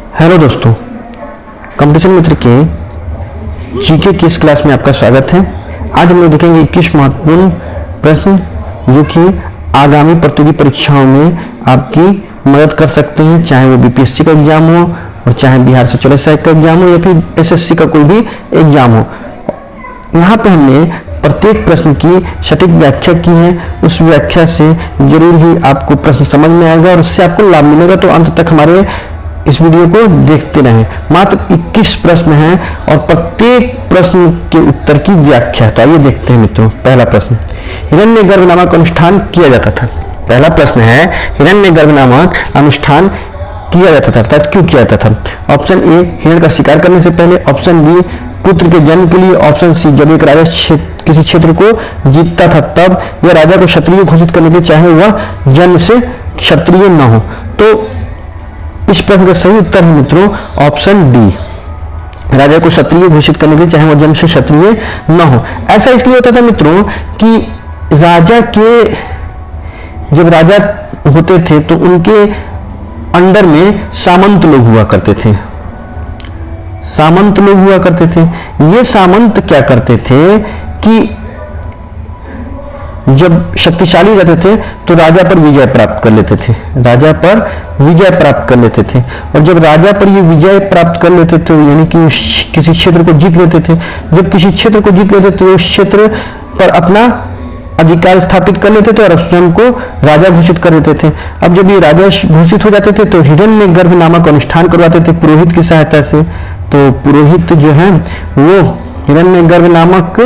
Hello दोस्तों, competition मित्र के GK की इस क्लास में आपका स्वागत है। आज हम लोग देखेंगे 21 महत्वपूर्ण प्रश्न जो कि आगामी प्रतियोगी परीक्षाओं में आपकी मदद कर सकते हैं, चाहे वो बीपीएससी का एग्जाम हो और चाहे बिहार सचिवालय सहायक का एग्जाम हो या फिर एसएससी का कोई भी एग्जाम हो। यहाँ पे हमने प्रत्येक प्रश्न की सटीक व्याख्या की है। उस व्याख्या से जरूर ही आपको प्रश्न समझ में आएगा और उससे आपको लाभ मिलेगा। तो अंत तक हमारे इस वीडियो को देखते रहें। मात्र 21 प्रश्न हैं और प्रत्येक प्रश्न के उत्तर की व्याख्या है। तो आइए देखते हैं मित्रों। पहला प्रश्न, हिरण्यगर्भ नामक अनुष्ठान किया जाता था। पहला प्रश्न है, हिरण्यगर्भ नामक अनुष्ठान किया जाता था, अर्थात क्यों किया जाता था। ऑप्शन ए, हिरण का शिकार करने से पहले। ऑप्शन बी, पुत्र के जन्म के लिए। ऑप्शन सी, जब एक राजा किसी क्षेत्र को जीतता था तब। यह राजा को क्षत्रिय घोषित करने के चाहे वह जन्म से क्षत्रिय न हो। तो इस प्रश्न का सही उत्तर है मित्रों ऑप्शन डी, राजा को क्षत्रिय घोषित करने के चाहे वह जन्म से क्षत्रिय न हो। ऐसा इसलिए होता था मित्रों कि राजा के जब राजा होते थे तो उनके अंडर में सामंत लोग हुआ करते थे। सामंत लोग हुआ करते थे। ये सामंत क्या करते थे कि जब शक्तिशाली रहते थे तो राजा पर विजय प्राप्त कर लेते थे। राजा पर विजय प्राप्त कर लेते थे और जब राजा पर ये विजय प्राप्त कर लेते थे यानी कि किसी क्षेत्र को जीत लेते थे। जब किसी क्षेत्र को जीत लेते थे तो उस क्षेत्र पर अपना अधिकार स्थापित कर लेते थे और स्वयं को राजा घोषित कर देते थे। अब जब ये राजा घोषित हो जाते थे तो हिरण्यगर्भ नामक अनुष्ठान करवाते थे पुरोहित की सहायता से। तो पुरोहित जो है वो हिरण्यगर्भ नामक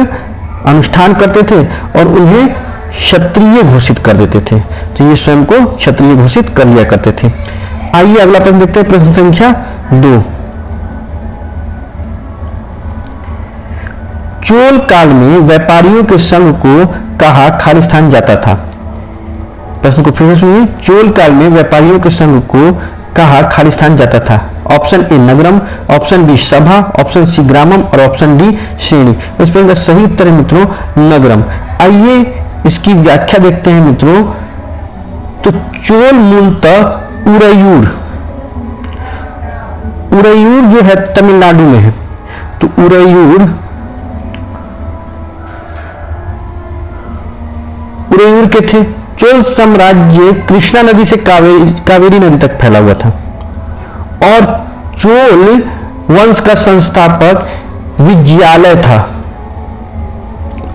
अनुष्ठान करते थे और उन्हें क्षत्रिय घोषित कर देते थे। तो ये स्वयं को क्षत्रिय घोषित कर लिया करते थे। आइए अगला प्रश्न देखते हैं। प्रश्न संख्या 2, चोल काल में व्यापारियों के संघ को कहा खालिस्तान जाता था। प्रश्न को फिर से सुनिए। चोल काल में व्यापारियों के संघ को कहा खालिस्तान जाता था। ऑप्शन ए, नगरम। ऑप्शन बी, सभा। ऑप्शन सी, ग्रामम और ऑप्शन डी, श्रेणी। इस प्रश्न का सही उत्तर है मित्रों नगरम। आइए इसकी व्याख्या देखते हैं मित्रों। तो चोल मूलतः उरैयूर जो है तमिलनाडु में है। तो उरैयूर के थे। चोल साम्राज्य कृष्णा नदी से कावेरी नदी तक फैला हुआ था और चोल वंश का संस्थापक विजयालय था।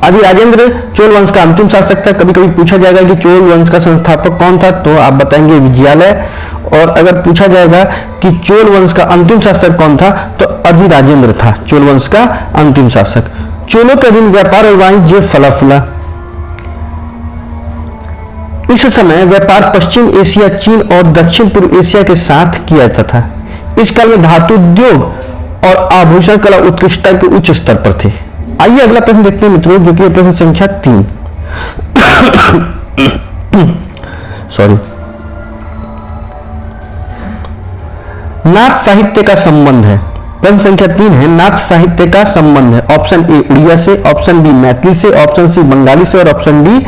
अधिराजेंद्र चोल वंश का अंतिम शासक था। कभी कभी पूछा जाएगा कि चोल वंश का संस्थापक कौन था, तो आप बताएंगे विजयालय। और अगर पूछा जाएगा कि चोल वंश का अंतिम शासक कौन था, तो अधिराजेंद्र था चोल वंश का अंतिम शासक। चोलों के अधीन व्यापार और वाणिज्य फला फूला। इस समय व्यापार पश्चिम एशिया, चीन और दक्षिण पूर्व एशिया के साथ किया जाता था। इस काल में धातु उद्योग और आभूषण कला उत्कृष्टता के उच्च स्तर पर थे। आइए अगला प्रश्न देखते हैं मित्रों, जो कि प्रश्न संख्या 3। सॉरी, नाथ साहित्य का संबंध है। प्रश्न संख्या 3 है, नाथ साहित्य का संबंध है। ऑप्शन ए, उड़िया से। ऑप्शन बी, मैथिली से। ऑप्शन सी, बंगाली से और ऑप्शन डी,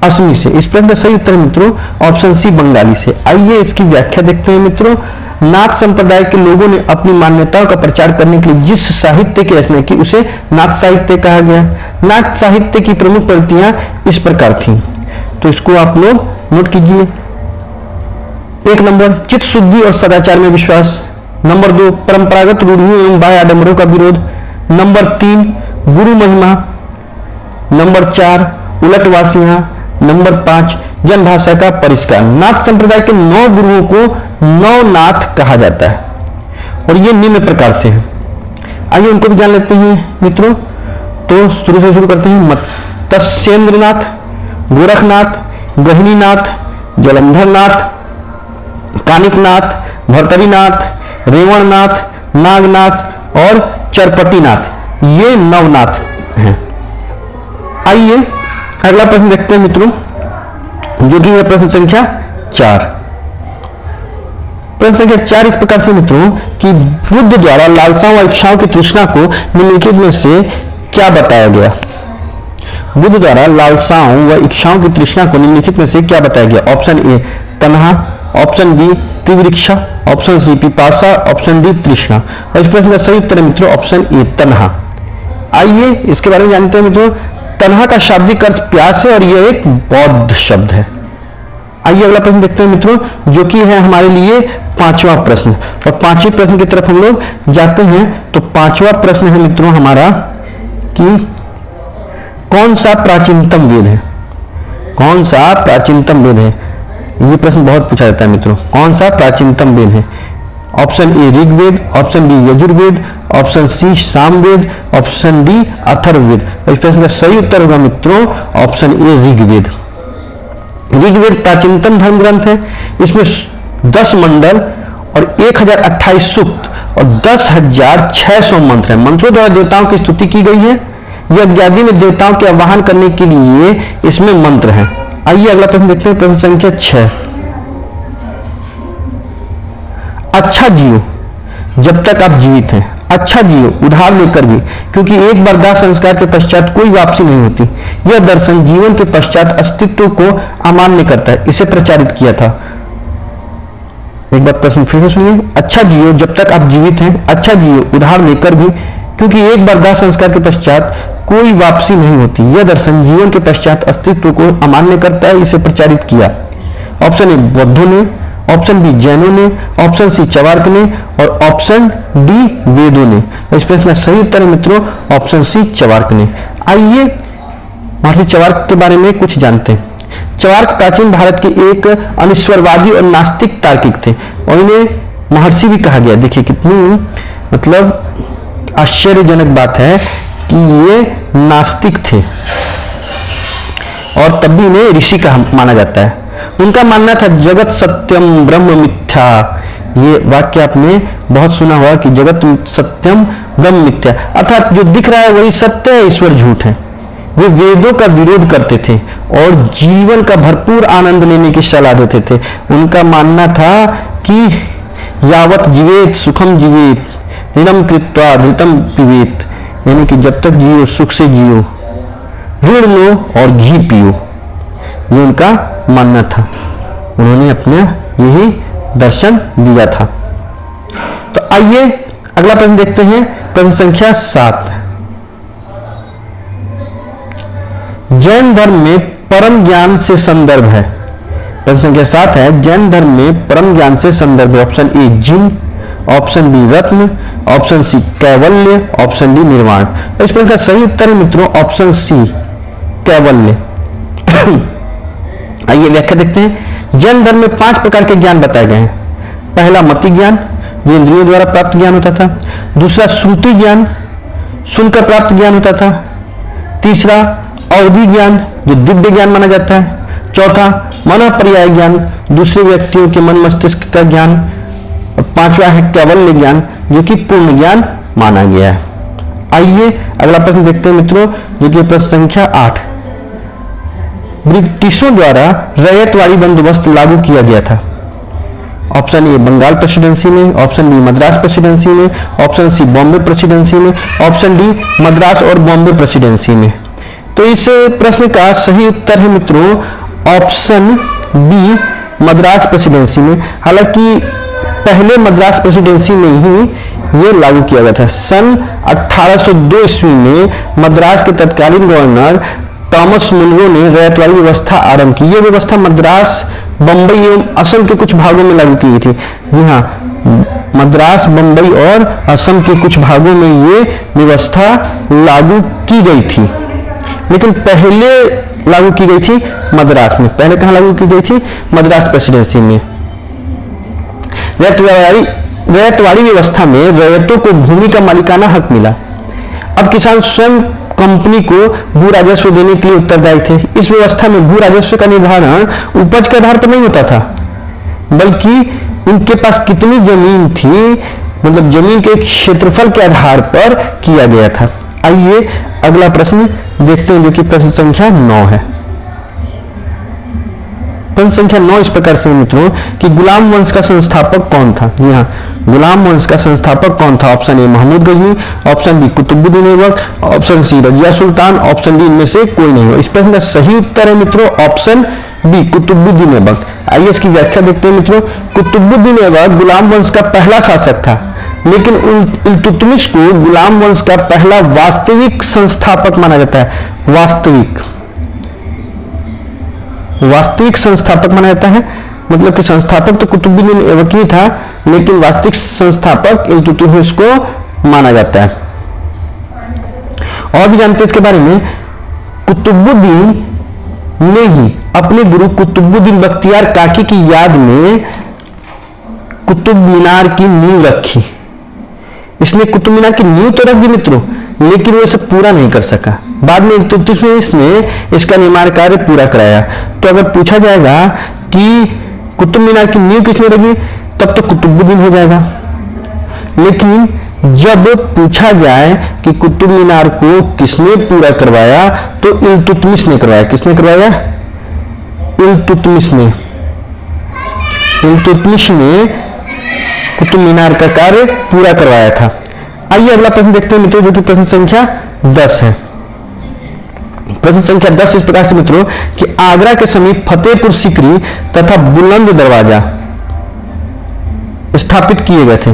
असमी से। इस प्रश्न का सही उत्तर है मित्रों ऑप्शन सी, बंगाली से। आइए इसकी व्याख्या देखते हैं मित्रों। नाथ संप्रदाय के लोगों ने अपनी मान्यताओं का प्रचार करने के लिए जिस साहित्य की रचना की उसे नाथ साहित्य कहा गया। नाथ साहित्य की प्रमुख प्रवृत्तियां इस प्रकार थीं, तो इसको आप लोग नोट कीजिए। 1 नंबर, चित्त शुद्धि और सदाचार में विश्वास। नंबर 2, परंपरागत रूढ़ियों एवं बाह्य आडंबरों का विरोध। नंबर 3, गुरु महिमा। नंबर 4, उलटवासियां। नंबर 5, जनभाषा का परिष्कार। नाथ संप्रदाय के 9 गुरुओं को नवनाथ कहा जाता है और ये निम्न प्रकार से है। आइए उनको भी जान लेते हैं मित्रों। तो शुरू करते हैं। मत्स्येंद्रनाथ, गोरखनाथ, गहिनीनाथ, जलंधरनाथ, कानिकनाथ, भर्तरीनाथ, रेवणनाथ, नागनाथ और चरपटीनाथ, ये नवनाथ हैं। आइए अगला प्रश्न देखते हैं मित्रों, जो कि है प्रश्न संख्या 4। प्रश्न संख्या 4 इस प्रकार से मित्रों कि बुद्ध द्वारा लालसाओं व इच्छाओं की तृष्णा को निम्नलिखित में से क्या बताया गया। बुद्ध द्वारा लालसाओं व इच्छाओं की तृष्णा को निम्नलिखित में से क्या बताया गया। ऑप्शन ए, तन्हा। ऑप्शन बी, तिवृक्षा, ऑप्शन सी पिपासा, ऑप्शन डी तृष्णा। और इस प्रश्न का सही उत्तर है मित्रों ऑप्शन ए तन्हा। आइए इसके बारे में जानते हैं मित्रों। तन्हा का शाब्दिक अर्थ प्यास है और यह एक बौद्ध शब्द है। आइए अगला प्रश्न देखते हैं मित्रों, जो कि है हमारे लिए पांचवा प्रश्न। और पांचवें प्रश्न की तरफ हम लोग जाते हैं। तो पांचवा प्रश्न है मित्रों हमारा कि कौन सा प्राचीनतम वेद है? कौन सा प्राचीनतम वेद है? ये प्रश्न बहुत पूछा जाता है मित्रों। कौन सा प्राचीनतम वेद है? Option A Rigveda, option D Yajurveda, option C Samaveda, option D Atharvaveda. इस प्रश्न का सही उत्तर होगा मित्रों ऑप्शन ए ऋग्वेद। ऋग्वेद प्राचीनतम धर्म ग्रंथ है। इसमें 10 मंडल और 1028 सूक्त और 10,600 मंत्र है। मंत्रों द्वारा देवताओं की स्तुति की गई है। यज्ञ आदि में देवताओं के आवाहन करने के लिए इसमें मंत्र है। आइए अगला प्रश्न देखते हैं, प्रश्न संख्या 6। अच्छा जियो जब तक आप जीवित हैं। अच्छा जियो उधार लेकर भी, क्योंकि एक बार दाह संस्कार के पश्चात कोई वापसी नहीं होती। यह दर्शन जीवन के पश्चात अस्तित्व को अमान्य करता है। इसे प्रचारित किया था। एक बार प्रश्न फिर से सुनिए। अच्छा जियो जब तक आप जीवित हैं। अच्छा जियो उधार लेकर भी, क्योंकि एक बार दाह संस्कार के पश्चात कोई वापसी नहीं होती। यह दर्शन जीवन के पश्चात अस्तित्व को अमान्य करता है। इसे प्रचारित किया। ऑप्शन ए बौद्धों ने, ऑप्शन बी जैनों ने, ऑप्शन सी चवार्क ने और ऑप्शन डी वेदों ने। इस प्रश्न का सही उत्तर है मित्रों ऑप्शन सी चवार्क ने। आइए महर्षि चवार्क के बारे में कुछ जानते हैं। चवार्क प्राचीन भारत के एक अनिश्वरवादी और नास्तिक तार्किक थे और इन्हें महर्षि भी कहा गया। देखिए कितनी मतलब आश्चर्यजनक बात है कि ये नास्तिक थे और तब भी इन्हें ऋषि का माना जाता है। उनका मानना था जगत सत्यम ब्रह्म मिथ्या। ये वाक्य आपने बहुत सुना होगा कि जगत सत्यम ब्रह्म मिथ्या, अर्थात जो दिख रहा है वही सत्य है, ईश्वर झूठ है। वे वेदों का विरोध करते थे और जीवन का भरपूर आनंद लेने की सलाह देते थे। उनका मानना था कि यावत जीवेत सुखम जीवेत ऋणम कृत्वा धृतम पिबेत, यानी कि जब तक जियो सुख से जियो, ऋण लो और घी पियो। ये उनका मानना था। उन्होंने अपना यही दर्शन दिया था। तो आइए अगला प्रश्न देखते हैं, प्रश्न संख्या 7। जैन धर्म में परम ज्ञान से संदर्भ है। प्रश्न संख्या 7 है, जैन धर्म में परम ज्ञान से संदर्भ है। ऑप्शन ए जिन, ऑप्शन बी रत्न, ऑप्शन सी कैवल्य, ऑप्शन डी निर्वाण। इस प्रश्न का सही उत्तर है मित्रों ऑप्शन सी कैवल्य। आइए व्याख्या देखते हैं। जैन धर्म में 5 प्रकार के ज्ञान बताए गए हैं। पहला मति ज्ञान, जो इंद्रियों द्वारा प्राप्त ज्ञान होता था। दूसरा श्रुति ज्ञान, सुनकर प्राप्त ज्ञान होता था। तीसरा अवधि ज्ञान, जो दिव्य ज्ञान माना जाता है। चौथा मन पर्याय ज्ञान, दूसरे व्यक्तियों के मन मस्तिष्क का ज्ञान। और 5वां है कैवल्य ज्ञान, जो कि पूर्ण ज्ञान माना गया है। आइए अगला प्रश्न देखते हैं मित्रों, जो कि प्रश्न संख्या 8। ब्रिटिशों द्वारा रैयतवाड़ी बंदोबस्त लागू किया गया था। ऑप्शन ए बंगाल प्रेसिडेंसी में, ऑप्शन बी मद्रास प्रेसिडेंसी में, ऑप्शन सी बॉम्बे प्रेसिडेंसी में, ऑप्शन डी मद्रास और बॉम्बे प्रेसिडेंसी में। तो इस प्रश्न का सही उत्तर है मित्रों ऑप्शन बी मद्रास प्रेसिडेंसी में। हालांकि पहले मद्रास प्रेसिडेंसी में ही ये लागू किया गया था। सन 1802 ईस्वी में मद्रास के तत्कालीन गवर्नर थॉमस मुनरो ने रैयतवाड़ी व्यवस्था आरंभ की। यह व्यवस्था मद्रास, बंबई एवं असम के कुछ भागों में लागू की गई थी। जी हाँ, मद्रास, बंबई और असम के कुछ भागों में ये व्यवस्था लागू की गई थी, लेकिन पहले लागू की गई थी मद्रास में। पहले कहां लागू की गई थी? मद्रास प्रेसिडेंसी में। रैयतवाड़ी व्यवस्था में रैयतों को भूमि का मालिकाना हक मिला। अब किसान स्वयं कंपनी को भू राजस्व देने के लिए उत्तरदायी थे। इस व्यवस्था में भू राजस्व का निर्धारण उपज के आधार पर नहीं होता था, बल्कि उनके पास कितनी जमीन थी, मतलब जमीन के क्षेत्रफल के आधार पर किया गया था। आइए अगला प्रश्न देखते हैं, जो कि प्रश्न संख्या 9 है। प्रश्न संख्या 9 इस प्रकार से मित्रों कि गुलाम वंश का संस्थापक कौन था? जी हाँ, गुलाम वंश का संस्थापक कौन था? Option A Mahmud Ghazni, option B Qutbuddin Aibak, option C Razia Sultan, option D इनमें से कोई नहीं हो। इस प्रश्न का सही उत्तर है मित्रों ऑप्शन बी कुतुबुद्दीन ऐबक। आइए इसकी व्याख्या देखते हैं मित्रों। कुतुबुद्दीन ऐबक गुलाम वंश का पहला शासक था, लेकिन इल्तुतमिश को गुलाम वंश का पहला वास्तविक संस्थापक माना जाता है। वास्तविक संस्थापक माना जाता है, मतलब कि संस्थापक तो कुतुबुद्दीन ऐबक ही था, लेकिन वास्तविक संस्थापक इल्तुतमिश को माना जाता है। और भी जानते हैं इसके बारे में। कुतुबुद्दीन ने ही अपने गुरु कुतुबुद्दीन बख्तियार काकी की याद में कुतुब मीनार की नींव रखी। इसने कुतुब मीनार की नींव तो रख दी मित्रों, लेकिन वो इसे पूरा नहीं कर सका। बाद में इल्तुतमिश ने इसका निर्माण कार्य पूरा कराया। तो अगर पूछा जाएगा कि कुतुब मीनार की नींव किसने रखी, तब तो कुतुबुद्दीन हो जाएगा। लेकिन जब पूछा जाए कि कुतुब मीनार को किसने पूरा करवाया, तो इल्तुतमिश ने करवाया। किसने करवाया? इल्तुतमिश ने कुतुब मीनार का कार्य पूरा करवाया था। आइए अगला प्रश्न देखते हैं मित्रों, जो कि प्रश्न संख्या 10 है। प्रश्न संख्या 10 इस प्रकार से मित्रों कि आगरा के समीप फतेहपुर सीकरी तथा बुलंद दरवाजा स्थापित किए गए थे।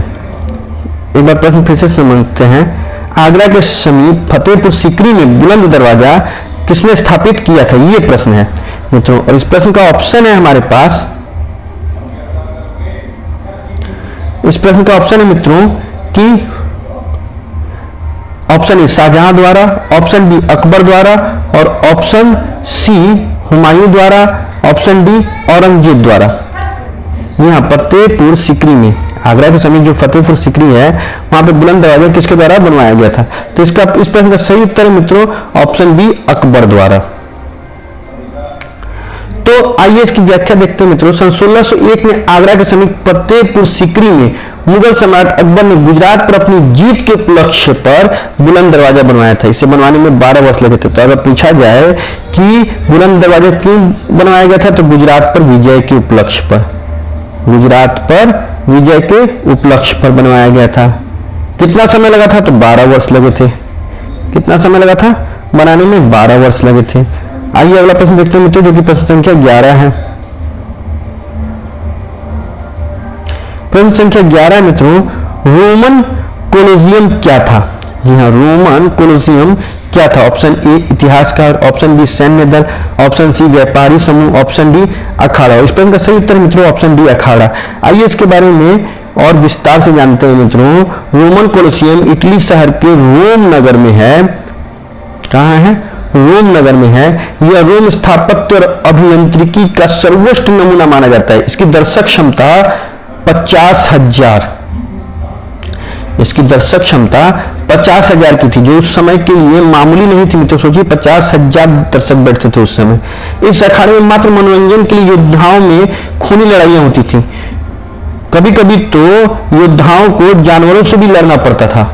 एक बार प्रश्न फिर से समझते हैं। आगरा के समीप फतेहपुर सीकरी में बुलंद दरवाजा किसने स्थापित किया था, यह प्रश्न है मित्रों। और इस प्रश्न का ऑप्शन है हमारे पास, इस प्रश्न का ऑप्शन है मित्रों कि ऑप्शन ए शाहजहां द्वारा, ऑप्शन बी अकबर द्वारा और ऑप्शन सी हुमायूं द्वारा, ऑप्शन डी औरंगजेब द्वारा। यहां फतेहपुर सीकरी में, आगरा के समीप जो फतेहपुर सीकरी है, वहां पे बुलंद दरवाजा किसके द्वारा बनवाया गया था? तो इसका इस प्रश्न का सही उत्तर है मित्रों ऑप्शन बी अकबर द्वारा। तो आइए इसकी व्याख्या देखते हैं मित्रों। सन 1601 में आगरा के समीप फतेहपुर सीकरी में मुगल सम्राट अकबर ने गुजरात पर अपनी जीत के उपलक्ष्य पर बुलंद दरवाजा बनवाया था। इसे बनवाने में 12 वर्ष लगे थे। तो अगर पूछा जाए कि बुलंद दरवाजा क्यों बनवाया गया था, तो गुजरात पर विजय के उपलक्ष्य पर, गुजरात पर विजय के उपलक्ष्य पर बनवाया गया था। कितना समय लगा था? तो 12 वर्ष लगे थे। कितना समय लगा था बनाने में? 12 वर्ष लगे थे। आइए अगला प्रश्न देखते हैं मित्रों, जो कि प्रश्न संख्या 11 है। प्रश्न संख्या 11 मित्रों, रोमन कोलोसियम क्या था? जी हाँ, रोमन कोलोसियम क्या था? ऑप्शन ए इतिहासकार, ऑप्शन बी सैन्य दल, ऑप्शन सी व्यापारी समूह, ऑप्शन डी अखाड़ा। इस प्रश्न का सही उत्तर मित्रों ऑप्शन डी अखाड़ा। आइए इसके बारे में और विस्तार से जानते हैं मित्रों। रोमन कोलोसियम इटली शहर के रोम नगर में है। कहाँ है? रोम नगर में है। यह रोम स्थापत्य और अभियांत्रिकी का सर्वोच्च नमूना माना जाता है। इसकी दर्शक क्षमता 50,000, इसकी दर्शक क्षमता 50,000 की थी, जो उस समय के लिए मामूली नहीं थी। तो सोचिए 50,000 दर्शक बैठते थे उस समय। इस अखाड़े में मात्र मनोरंजन के लिए योद्धाओं में खूनी लड़ाइयां होती थी। कभी कभी तो योद्धाओं को जानवरों से भी लड़ना पड़ता था।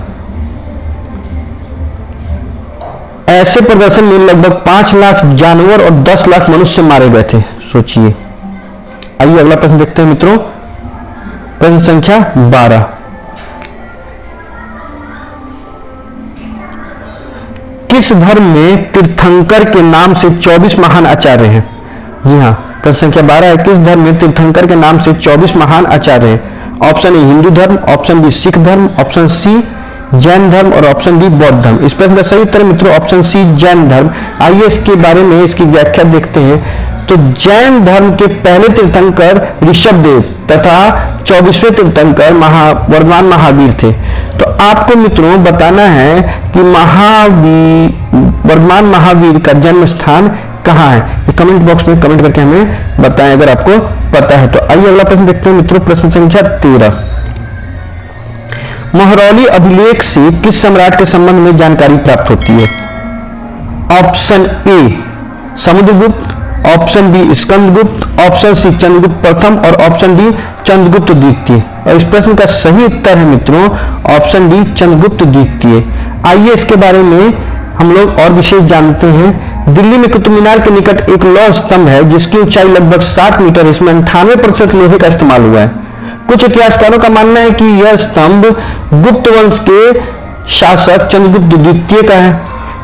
ऐसे प्रदर्शन में लगभग 5 लाख जानवर और 10 लाख मनुष्य मारे गए थे। सोचिए। आइए अगला प्रश्न देखते हैं मित्रों। प्रश्न संख्या 12। किस धर्म में तीर्थंकर के नाम से 24 महान आचार्य हैं? जी हाँ, प्रश्न संख्या 12 है। किस धर्म में तीर्थंकर के नाम से 24 महान आचार्य हैं? ऑप्शन ए हिंदू धर्म, ऑप्शन बी सिख धर्म, ऑप्शन सी जैन धर्म और ऑप्शन डी बौद्ध धर्म। इस प्रश्न का सही उत्तर मित्रों ऑप्शन सी जैन धर्म। आइए इसके बारे में इसकी व्याख्या देखते हैं। तो जैन धर्म के पहले तीर्थंकर ऋषभदेव तथा 24वें तीर्थंकर वर्धमान महावीर थे। तो आपको मित्रों बताना है कि वर्धमान महावीर का जन्म स्थान कहाँ है। कमेंट बॉक्स में कमेंट करके हमें बताएं अगर आपको पता है तो। आइए अगला प्रश्न देखते हैं मित्रों। प्रश्न संख्या 13। महरौली अभिलेख से किस सम्राट के संबंध में जानकारी प्राप्त होती है? Option A Samudragupta, option B Skandagupta, option C Chandragupta प्रथम और ऑप्शन डी चंद्रगुप्त द्वितीय। और इस प्रश्न का सही उत्तर है मित्रों ऑप्शन डी चंद्रगुप्त द्वितीय। आइए इसके बारे में हम लोग और विशेष जानते हैं। दिल्ली में कुतुब मीनार के निकट एक लौह स्तंभ है जिसकी ऊंचाई लगभग 7 मीटर। इसमें 98% लोहे का इस्तेमाल हुआ है। कुछ इतिहासकारों का मानना है कि यह स्तंभ गुप्त वंश के शासक चंद्रगुप्त द्वितीय का है।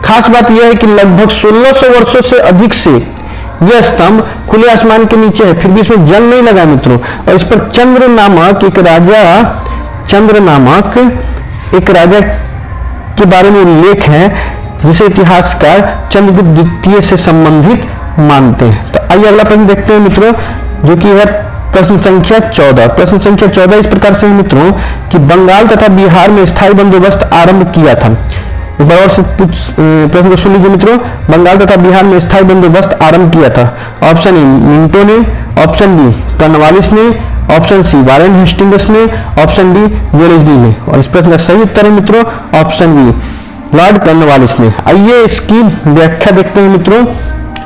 खास बात यह है कि लगभग 1600 वर्षों से अधिक से यह स्तंभ खुले आसमान के नीचे है, फिर भी इसमें जंग नहीं लगा मित्रों। और इस पर चंद्र नामक एक राजा के बारे में उल्लेख है, जिसे इतिहासकार चंद्रगुप्त द्वितीय से संबंधित मानते हैं। तो आइए अगला प्रश्न देखते हैं मित्रों, जो कि है प्रश्न संख्या 14। प्रश्न संख्या 14 इस प्रकार से है मित्रों कि बंगाल तथा बिहार में स्थायी बंदोबस्त आरंभ किया था। एक बार और से प्रश्न को सुन लीजिए मित्रों। बंगाल तथा बिहार में स्थायी बंदोबस्त आरंभ किया था। ऑप्शन ए मिंटो ने, ऑप्शन बी कॉर्नवालिस ने, ऑप्शन सी वारेन हेस्टिंग्स ने, ऑप्शन डी वेलेस्ली ने। और इस प्रश्न का सही उत्तर है मित्रों ऑप्शन बी लॉर्ड कॉर्नवालिस ने। आइए इसकी व्याख्या देखते हैं मित्रों।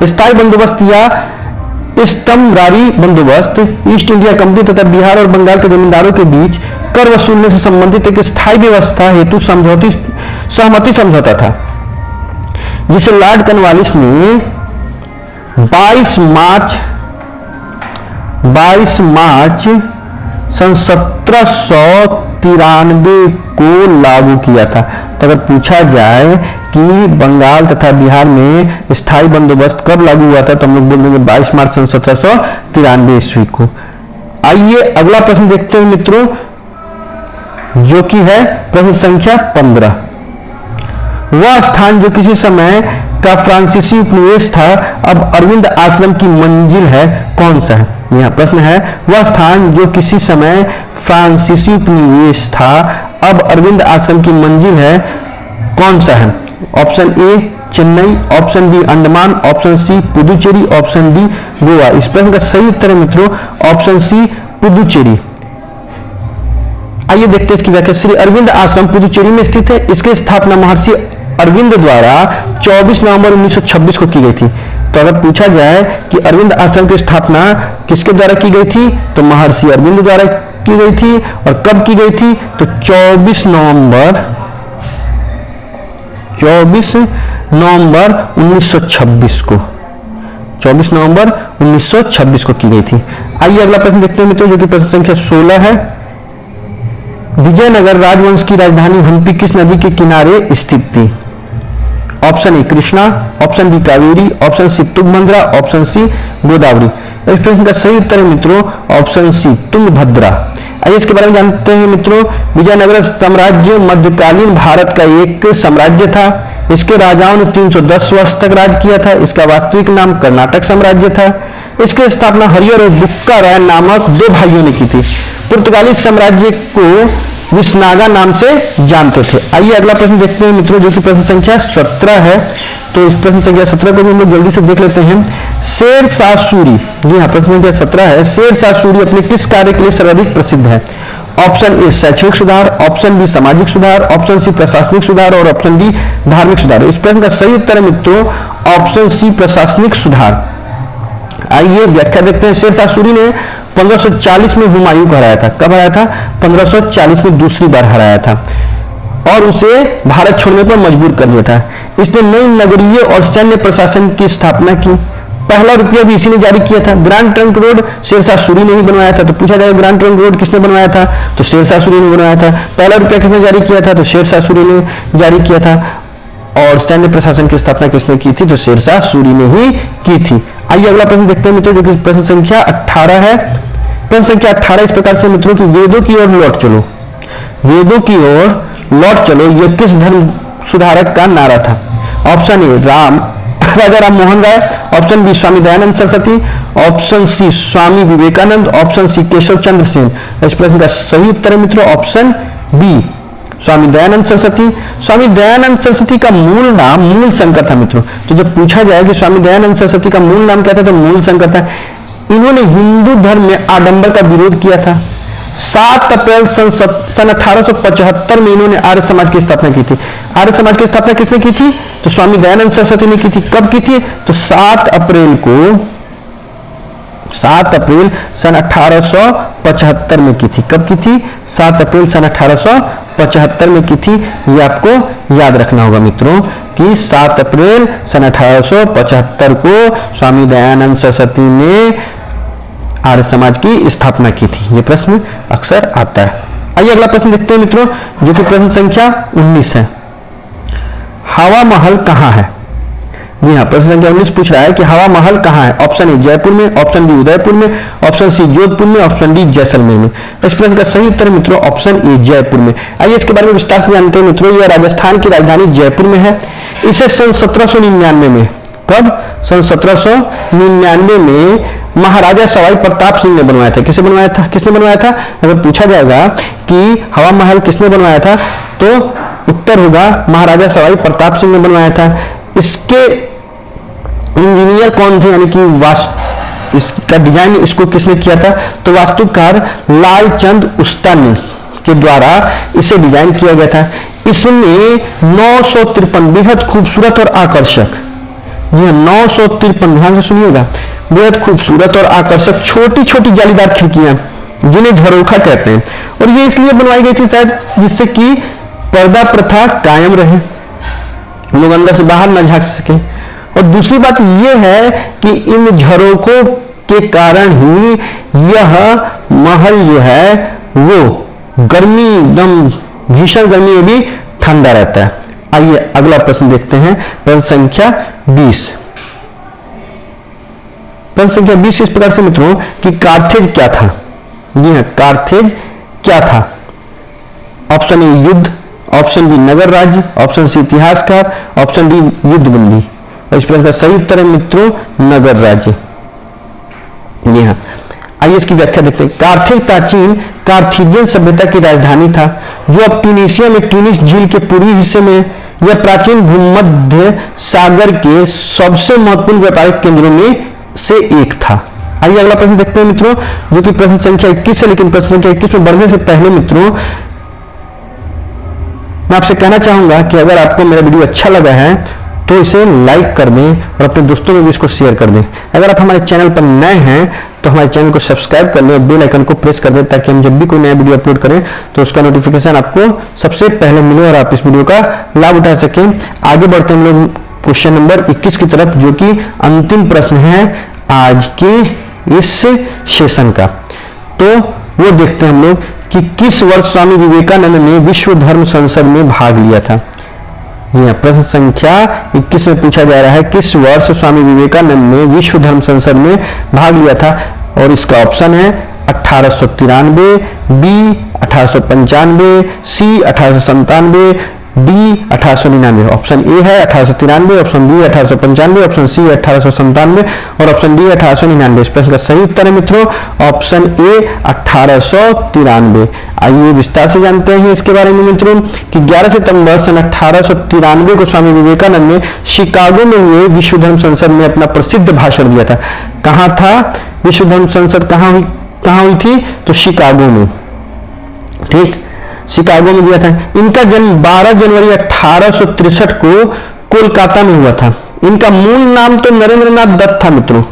स्थायी बंदोबस्त या स्तंभरारी बंदोबस्त ईस्ट इंडिया कंपनी तथा बिहार और बंगाल के जमींदारों के बीच कर वसूलने से संबंधित एक स्थायी व्यवस्था हेतु सहमति समझौता था, जिसे लॉर्ड कॉर्नवालिस ने 22 मार्च सन 1793 को लागू किया था। तो अगर पूछा जाए कि बंगाल तथा बिहार में स्थायी बंदोबस्त कब लागू हुआ था, तो हम लोग बोल देंगे 22 मार्च सन 1793 ईस्वी को। आइए अगला प्रश्न देखते हैं मित्रों, जो कि है प्रश्न संख्या 15। वह स्थान जो किसी समय का फ्रांसीसी उपनिवेश था, अब अरविंद आश्रम की मंजिल है, कौन सा है? यहाँ प्रश्न है, वह स्थान जो किसी समय फ्रांसीसी उपनिवेश था, अब अरविंद आश्रम की मंजिल है, कौन सा है? Option A Chennai, option B Andaman, option C Puducherry, option D Goa. इस प्रश्न का सही उत्तर है मित्रों ऑप्शन सी पुदुचेरी। आइए देखते हैं इसकी व्याख्या। श्री अरविंद आश्रम पुदुचेरी में स्थित है। इसकी स्थापना महर्षि अरविंद द्वारा 24 नवंबर 1926 को की गई थी। तो अगर पूछा जाए कि अरविंद आश्रम की स्थापना किसके द्वारा की गई थी, तो महर्षि अरविंद द्वारा की गई थी। और कब की गई थी, तो 24 नवंबर 1926 को 24 नवंबर 1926 को की गई थी। आइए अगला प्रश्न देखते हैं मित्रों, जो कि प्रश्न संख्या 16 है। विजयनगर राजवंश की राजधानी हम्पी किस नदी के किनारे स्थित थी? Option A Krishna, option B Kaveri, option C Tungabhadra, option C Godavari. इस प्रश्न का सही उत्तर है मित्रों ऑप्शन सी तुंगभद्रा। आइए इसके बारे में जानते हैं मित्रों। विजयनगर साम्राज्य मध्यकालीन भारत का एक साम्राज्य था। इसके राजाओं ने 310 वर्ष तक राज किया था। इसका वास्तविक नाम कर्नाटक साम्राज्य था। इसकी स्थापना हरिहर और बुक्का राय नामक 2 भाइयों ने की थी। पुर्तगाली साम्राज्य को विसनागा नाम से जानते थे। आइए अगला प्रश्न देखते हैं मित्रों, जो कि प्रश्न संख्या 17 है। तो इस प्रश्न संख्या 17 को भी हम लोग जल्दी से देख लेते हैं। शेर शाह सूरी, जी हाँ प्रश्न संख्या 17 है। शेर शाह सूरी अपने किस कार्य के लिए सर्वाधिक प्रसिद्ध है? ऑप्शन ए शैक्षणिक सुधार, ऑप्शन बी सामाजिक सुधार, ऑप्शन सी प्रशासनिक सुधार और ऑप्शन डी धार्मिक सुधार। इस प्रश्न का सही उत्तर है मित्रों ऑप्शन सी प्रशासनिक सुधार। आइए व्याख्या देखते हैं। शेर शाह सूरी ने 1540 में हुमायूं को हराया था। कब हराया था? 1540 में दूसरी बार हराया था और उसे भारत छोड़ने पर मजबूर कर दिया था। इसने नई नगरीय और सैन्य प्रशासन की स्थापना की। पहला रुपया भी इसी ने जारी किया था। Grand trunk road Sher Shah Suri ने ही बनवाया था। तो पूछा जाएगा ग्रैंड ट्रंक रोड किसने बनवाया था, तो शेर शाह सूरी ने बनवाया था। पहला रुपया किसने जारी किया था, तो शेर शाह सूरी ने जारी किया था। और सैन्य प्रशासन की स्थापना किसने की थी, तो शेर शाह सूरी ने ही की थी। आइए अगला प्रश्न देखते हैं मित्रों, जो कि प्रश्न संख्या 18 है। प्रश्न संख्या 18 इस प्रकार से मित्रों की वेदों की ओर लौट चलो। वेदों की ओर लौट चलो यह किस धर्म सुधारक का नारा था? Option A Raja Ram Mohan Roy, option B Swami Dayanand Saraswati, option C Swami Vivekananda, option C Keshav Chandra Sen. इस प्रश्न का सही उत्तर है मित्रों ऑप्शन बी स्वामी दयानंद सरस्वती। स्वामी दयानंद सरस्वती का मूल नाम मूल शंकर था मित्रों। तो जब पूछा जाए कि स्वामी दयानंद सरस्वती का मूल नाम क्या था, तो मूल शंकर था। इन्होंने हिंदू धर्म में आडंबर का विरोध किया था। 7 अप्रैल सन 1875 में इन्होंने आर्य समाज की स्थापना की थी। आर्य समाज की स्थापना किसने की थी, तो स्वामी दयानंद सरस्वती ने की थी। कब की थी, तो 7 अप्रैल सन 1875 में की थी। कब की थी, 7 अप्रैल सन 1875 में की थी। ये आपको याद रखना होगा मित्रों कि 7 अप्रैल सन 1875 को स्वामी दयानंद सरस्वती ने आर्य समाज की स्थापना की थी। यह प्रश्न अक्सर आता है। आइए अगला प्रश्न देखते हैं मित्रों, जो कि प्रश्न संख्या 19 है। हवा महल कहां है? जी हाँ, प्रश्न संख्या 19 पूछ रहा है कि हवा महल कहाँ है। ऑप्शन ए जयपुर में, ऑप्शन बी उदयपुर में, ऑप्शन सी जोधपुर में, ऑप्शन डी जैसलमेर में। इस प्रश्न का सही उत्तर मित्रों ऑप्शन ए जयपुर में। आइए इसके बारे में विस्तार से जानते हैं मित्रों। यह राजस्थान की राजधानी जयपुर में है। इसे सन 1799 में, कब, सन 1799 में महाराजा सवाई प्रताप सिंह ने बनवाया था। किसने बनवाया था, किसने बनवाया था? अगर पूछा जाएगा कि हवा महल किसने बनवाया था तो उत्तर होगा महाराजा सवाई प्रताप सिंह ने बनवाया था। इसके इंजीनियर कौन थे, यानी कि इसका डिजाइन इसको किसने किया था? तो वास्तुकार लालचंद उस्तानी के द्वारा इसे डिजाइन किया गया था। इसमें 953 बेहद खूबसूरत और आकर्षक, जी हाँ 953, ध्यान से सुनिएगा, बेहद खूबसूरत और आकर्षक छोटी छोटी जालीदार खिड़कियां जिन्हें झरोखा कहते हैं, और ये इसलिए बनवाई गई थी शायद जिससे कि पर्दा प्रथा कायम रहे, लोग अंदर से बाहर न झांक सके। और दूसरी बात यह है कि इन झरोखों के कारण ही यह महल जो है वो गर्मी, एकदम भीषण गर्मी में भी ठंडा रहता है। आइए अगला प्रश्न देखते हैं, प्रश्न संख्या 20। प्रश्न संख्या 20 इस प्रकार से मित्रों कि कार्थेज क्या था। जी हाँ, कार्थेज क्या था? ऑप्शन ए युद्ध, ऑप्शन बी नगर राज्य, ऑप्शन सी इतिहासकार, ऑप्शन डी युद्ध बंदी। और इस प्रश्न का सही उत्तर है मित्रों नगर राज्य। जी हाँ, आइए इसकी व्याख्या देखते हैं। कार्थेज प्राचीन कार्थीजियन सभ्यता की राजधानी था जो अब ट्यूनीशिया में ट्यूनिस झील के पूर्वी हिस्से में, यह प्राचीन भूमध्य सागर के सबसे महत्वपूर्ण व्यापारिक केंद्रों में से एक था। आइए अगला प्रश्न देखते हैं मित्रों, जो कि प्रश्न संख्या 21 है। लेकिन प्रश्न संख्या 21 में बढ़ने से पहले मित्रों मैं आपसे कहना चाहूंगा कि अगर आपको मेरा वीडियो अच्छा लगा है तो इसे लाइक कर दें और अपने दोस्तों में भी इसको शेयर कर दें। अगर आप हमारे चैनल पर नए हैं तो हमारे चैनल को सब्सक्राइब कर लें और बेल आइकन को प्रेस कर दें ताकि हम जब भी कोई नया वीडियो अपलोड करें तो उसका नोटिफिकेशन आपको सबसे पहले मिले और आप इस वीडियो का लाभ उठा सकें। आगे बढ़ते हम लोग क्वेश्चन नंबर 21 की तरफ, जो कि अंतिम प्रश्न है आज के इस सेशन का। तो वो देखते हैं हम लोग कि किस वर्ष स्वामी विवेकानंद ने विश्व धर्म संसद में भाग लिया था। यह प्रश्न संख्या 21 में पूछा जा रहा है किस वर्ष स्वामी विवेकानंद ने विश्व धर्म संसद में भाग लिया था, और इसका ऑप्शन है 1893, B 1895, C 1897, D 1899। Option A है 1893, ऑप्शन बी 1895, ऑप्शन सी 1897 और ऑप्शन डी 1899। इस प्रश्न का सही उत्तर है मित्रों ऑप्शन ए 1893। आइए विस्तार से जानते हैं इसके बारे में मित्रों कि 11 सितंबर सन 1893 को स्वामी विवेकानंद ने शिकागो में हुए विश्व धर्म संसद में अपना प्रसिद्ध भाषण दिया था। कहां था विश्व धर्म संसद, कहां हुई थी? तो शिकागो में, ठीक, शिकागो में दिया था। इनका जन्म 12 जनवरी 1863 को कोलकाता में हुआ था। इनका मूल नाम तो नरेंद्र नाथ दत्त था मित्रों।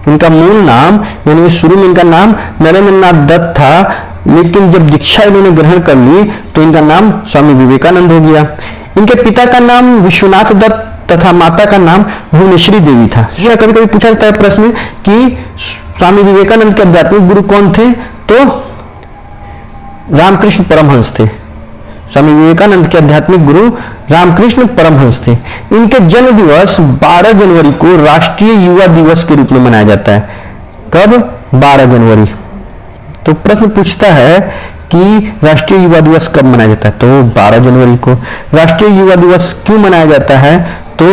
इनका मूल नाम, यानी शुरू में इनका नाम नरेंद्र नाथ दत्त था, लेकिन जब दीक्षा इन्होंने ग्रहण कर ली तो इनका नाम स्वामी विवेकानंद हो गया। इनके पिता का नाम विश्वनाथ दत्त तथा माता का नाम भुवनेश्वरी देवी था। यह कभी कभी पूछा जाता है प्रश्न कि स्वामी विवेकानंद के आध्यात्मिक गुरु कौन थे, तो रामकृष्ण परमहंस थे। स्वामी विवेकानंद के आध्यात्मिक गुरु रामकृष्ण परमहंस थे। इनके जन्म दिवस 12 जनवरी को राष्ट्रीय युवा दिवस के रूप में मनाया जाता है। कब? 12 जनवरी। तो प्रश्न पूछता है कि राष्ट्रीय युवा दिवस कब मनाया जाता है, तो 12 जनवरी को। राष्ट्रीय युवा दिवस क्यों मनाया जाता है, तो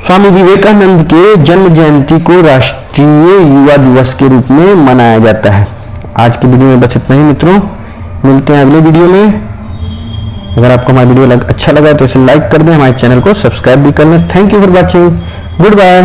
स्वामी विवेकानंद के जन्म जयंती को राष्ट्रीय युवा दिवस के रूप में मनाया जाता है। आज की वीडियो में बस इतना ही मित्रों, मिलते हैं अगले वीडियो में। अगर आपको हमारा वीडियो अच्छा लगा तो इसे लाइक कर दें, हमारे चैनल को सब्सक्राइब भी कर लें। Thank you for watching, good bye.